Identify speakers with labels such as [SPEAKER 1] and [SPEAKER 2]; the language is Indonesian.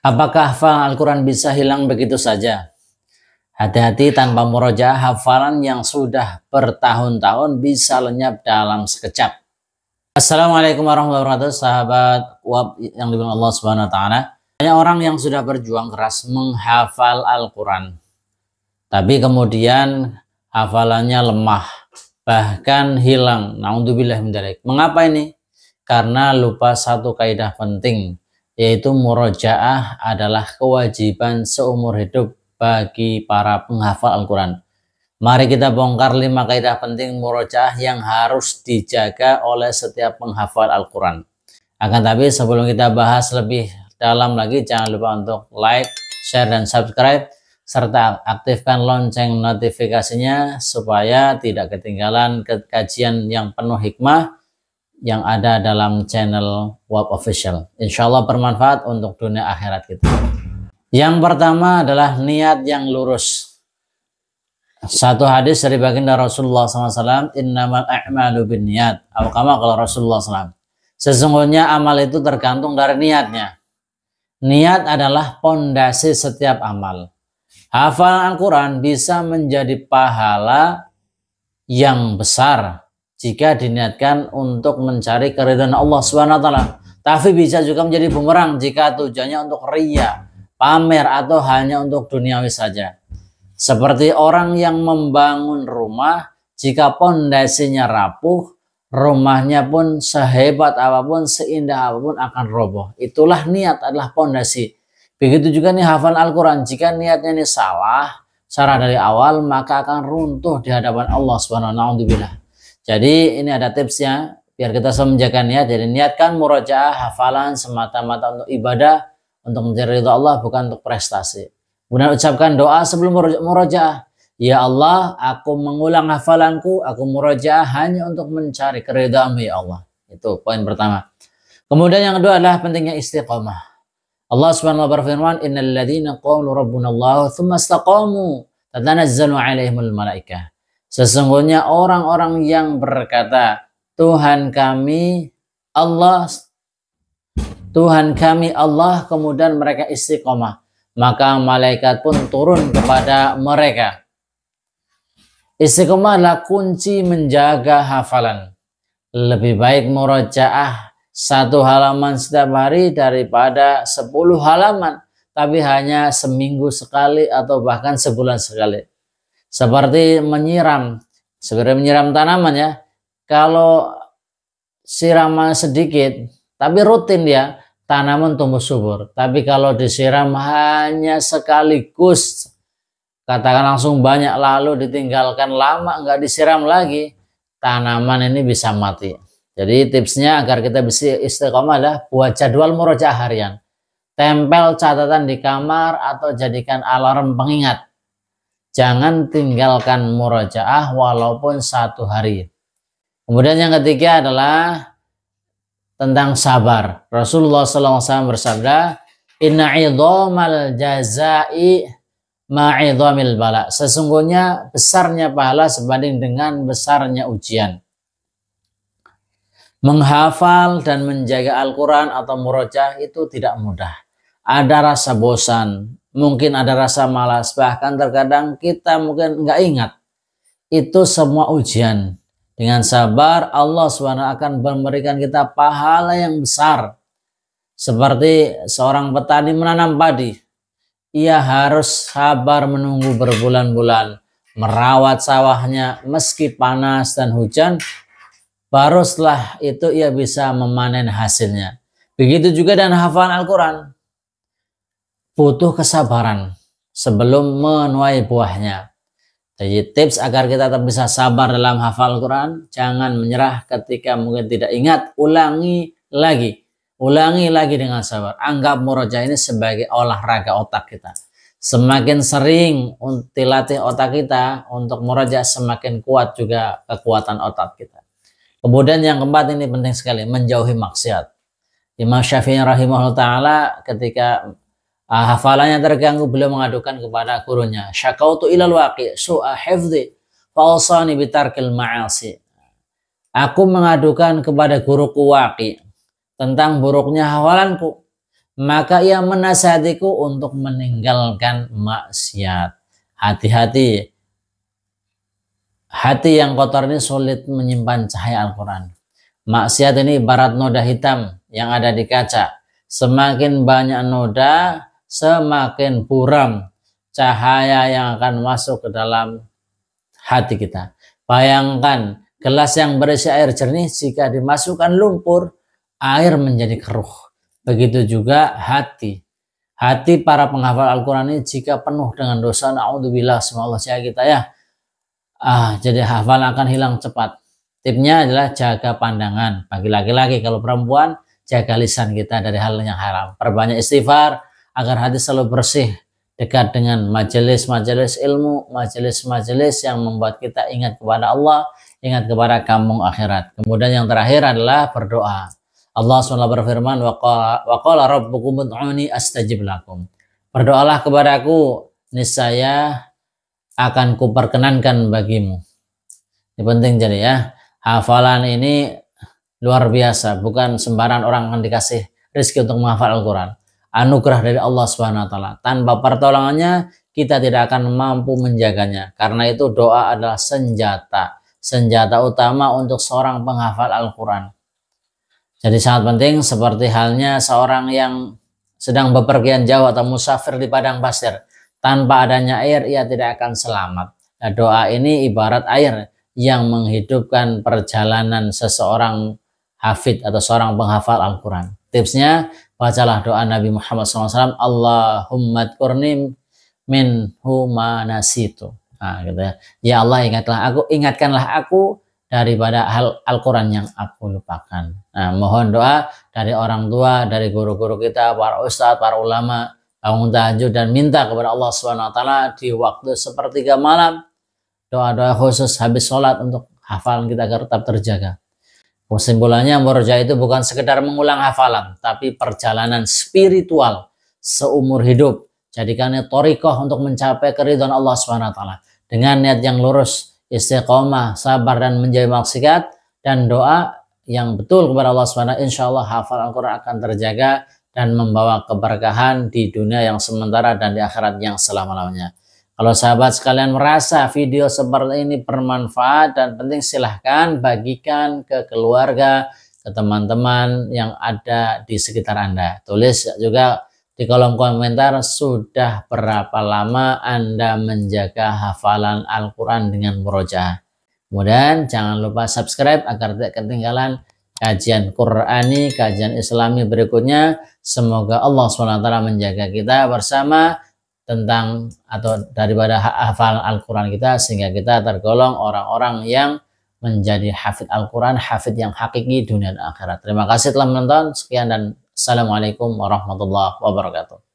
[SPEAKER 1] Apakah hafalan Al-Quran bisa hilang begitu saja? Hati-hati, tanpa murojaah, hafalan yang sudah bertahun-tahun bisa lenyap dalam sekejap. Assalamualaikum warahmatullahi wabarakatuh, sahabat WAB yang dimuliakan Allah Subhanahu wa taala. Banyak orang yang sudah berjuang keras menghafal Al-Quran, tapi kemudian hafalannya lemah, bahkan hilang. Naudzubillah min dzalik. Mengapa ini? Karena lupa satu kaidah penting, yaitu murojaah adalah kewajiban seumur hidup bagi para penghafal Al-Quran. Mari kita bongkar 5 kaidah penting murojaah yang harus dijaga oleh setiap penghafal Al-Quran. Akan tapi sebelum kita bahas lebih dalam lagi, jangan lupa untuk like, share, dan subscribe, serta aktifkan lonceng notifikasinya supaya tidak ketinggalan kajian yang penuh hikmah yang ada dalam channel WAB Official. Insya Allah bermanfaat untuk dunia akhirat kita. Yang pertama adalah niat yang lurus. Satu hadis dari baginda Rasulullah SAW, innamal a'malu binniyat, atau kama kalau Rasulullah SAW, sesungguhnya amal itu tergantung dari niatnya. Niat adalah pondasi setiap amal. Hafalan Al-Quran bisa menjadi pahala yang besar jika diniatkan untuk mencari keridhaan Allah Subhanahu wa taala. Tapi bisa juga menjadi bumerang jika tujuannya untuk riya, pamer, atau hanya untuk duniawi saja. Seperti orang yang membangun rumah, jika pondasinya rapuh, rumahnya pun sehebat apapun, seindah apapun akan roboh. Itulah niat adalah pondasi. Begitu juga nih hafalan Al-Quran, jika niatnya ini salah dari awal, maka akan runtuh di hadapan Allah Subhanahu wa taala. Jadi ini ada tipsnya biar kita selalu menjaga niat. Jadi niatkan murojaah hafalan semata-mata untuk ibadah, untuk mencari ridha Allah, bukan untuk prestasi. Kemudian ucapkan doa sebelum murojaah. Ya Allah, aku mengulang hafalanku, aku murojaah hanya untuk mencari keridhaan-Mu ya Allah. Itu poin pertama. Kemudian yang kedua adalah pentingnya istiqamah. Allah Subhanahu wa taala berfirman, innal ladzina qalu rabbunallahu tsumma istaqamu tatanazzalu alaihimul malaikah. Sesungguhnya orang-orang yang berkata, Tuhan kami Allah, kemudian mereka istiqomah, maka malaikat pun turun kepada mereka. Istiqomah adalah kunci menjaga hafalan. Lebih baik murojaah 1 halaman setiap hari daripada 10 halaman, tapi hanya seminggu sekali atau bahkan sebulan sekali. Seperti menyiram tanaman ya. Kalau siraman sedikit tapi rutin ya, tanaman tumbuh subur. Tapi kalau disiram hanya sekaligus, katakan langsung banyak, lalu ditinggalkan lama nggak disiram lagi, tanaman ini bisa mati. Jadi tipsnya agar kita bisa istiqomah adalah buat jadwal murojaah harian. Tempel catatan di kamar atau jadikan alarm pengingat. Jangan tinggalkan murojaah walaupun 1 hari. Kemudian yang ketiga adalah tentang sabar. Rasulullah SAW bersabda, inna idhamal jazai ma'idhamil bala. Sesungguhnya besarnya pahala sebanding dengan besarnya ujian. Menghafal dan menjaga Al-Quran atau murojaah itu tidak mudah. Ada rasa bosan, mungkin ada rasa malas, bahkan terkadang kita mungkin nggak ingat. Itu semua ujian. Dengan sabar, Allah SWT akan memberikan kita pahala yang besar. Seperti seorang petani menanam padi. Ia harus sabar menunggu berbulan-bulan, merawat sawahnya meski panas dan hujan, baru setelah itu ia bisa memanen hasilnya. Begitu juga dengan hafalan Al-Quran. Butuh kesabaran sebelum menuai buahnya. Jadi tips agar kita tetap bisa sabar dalam hafal Al-Quran, jangan menyerah ketika mungkin tidak ingat, ulangi lagi dengan sabar. Anggap murojaah ini sebagai olahraga otak kita. Semakin sering dilatih otak kita untuk murojaah, semakin kuat juga kekuatan otak kita. Kemudian yang keempat, ini penting sekali, menjauhi maksiat. Imam Syafi'i rahimahullah ta'ala ketika hafalannya terganggu, beliau mengadukan kepada gurunya, syakautu ilal waqi su'a hifdhi fa'usani bitarkil ma'asi. Aku mengadukan kepada guruku Waqi tentang buruknya hafalanku. maka ia menasihatiku untuk meninggalkan maksiat. Hati-hati, hati yang kotor ini sulit menyimpan cahaya Al-Quran. Maksiat ini ibarat noda hitam yang ada di kaca. Semakin banyak noda, semakin buram cahaya yang akan masuk ke dalam hati kita. Bayangkan gelas yang berisi air jernih, jika dimasukkan lumpur, air menjadi keruh. Begitu juga hati. Hati para penghafal Al-Quran ini jika penuh dengan dosa, na'udzubillah, semoga Allah jaga kita ya. Jadi hafal akan hilang cepat. Tipnya adalah jaga pandangan. Bagi laki-laki, kalau perempuan, jaga lisan kita dari hal yang haram. Perbanyak istighfar agar hati selalu bersih, dekat dengan majelis-majelis ilmu, majelis-majelis yang membuat kita ingat kepada Allah, ingat kepada kampung akhirat. Kemudian yang terakhir adalah berdoa. Allah SWT berfirman, wa qala rabbukum ud'uni astajib lakum. Berdoalah kepadaku, niscaya akan kuperkenankan bagimu. Ini penting jadi ya. Hafalan ini luar biasa, bukan sembarang orang akan dikasih rezeki untuk menghafal Al-Quran. Anugerah dari Allah SWT. Tanpa pertolongannya kita tidak akan mampu menjaganya. Karena itu doa adalah senjata utama untuk seorang penghafal Al-Quran. Jadi sangat penting, seperti halnya seorang yang sedang bepergian jauh atau musafir di padang pasir. Tanpa adanya air ia tidak akan selamat. Nah, doa ini ibarat air yang menghidupkan perjalanan seseorang hafid atau seorang penghafal Al-Quran. Tipsnya, bacalah doa Nabi Muhammad SAW, Allahumma dkurni minhu ma nasitu. Nah, gitu ya. Ya Allah, ingatkanlah aku daripada hal Al-Quran yang aku lupakan. Nah, mohon doa dari orang tua, dari guru-guru kita, para ustadz, para ulama, bangun tahajud dan minta kepada Allah SWT di waktu sepertiga malam, doa-doa khusus habis sholat untuk hafalan kita agar tetap terjaga. Kesimpulannya, murojaah itu bukan sekedar mengulang hafalan, tapi perjalanan spiritual seumur hidup. Jadikannya thoriqah untuk mencapai keridhaan Allah SWT. Dengan niat yang lurus, istiqomah, sabar dan menjauhi maksiat, dan doa yang betul kepada Allah SWT, insya Allah hafal Al-Quran akan terjaga dan membawa keberkahan di dunia yang sementara dan di akhirat yang selama-lamanya. Kalau sahabat sekalian merasa video seperti ini bermanfaat dan penting, silahkan bagikan ke keluarga, ke teman-teman yang ada di sekitar Anda. Tulis juga di kolom komentar sudah berapa lama Anda menjaga hafalan Al-Quran dengan murojaah. Kemudian jangan lupa subscribe agar tidak ketinggalan kajian Qur'ani, kajian Islami berikutnya. Semoga Allah SWT menjaga kita bersama tentang atau daripada hafal Al-Quran kita, sehingga kita tergolong orang-orang yang menjadi hafid Al-Quran, hafid yang hakiki dunia dan akhirat. Terima kasih telah menonton. Sekian dan Assalamualaikum warahmatullahi wabarakatuh.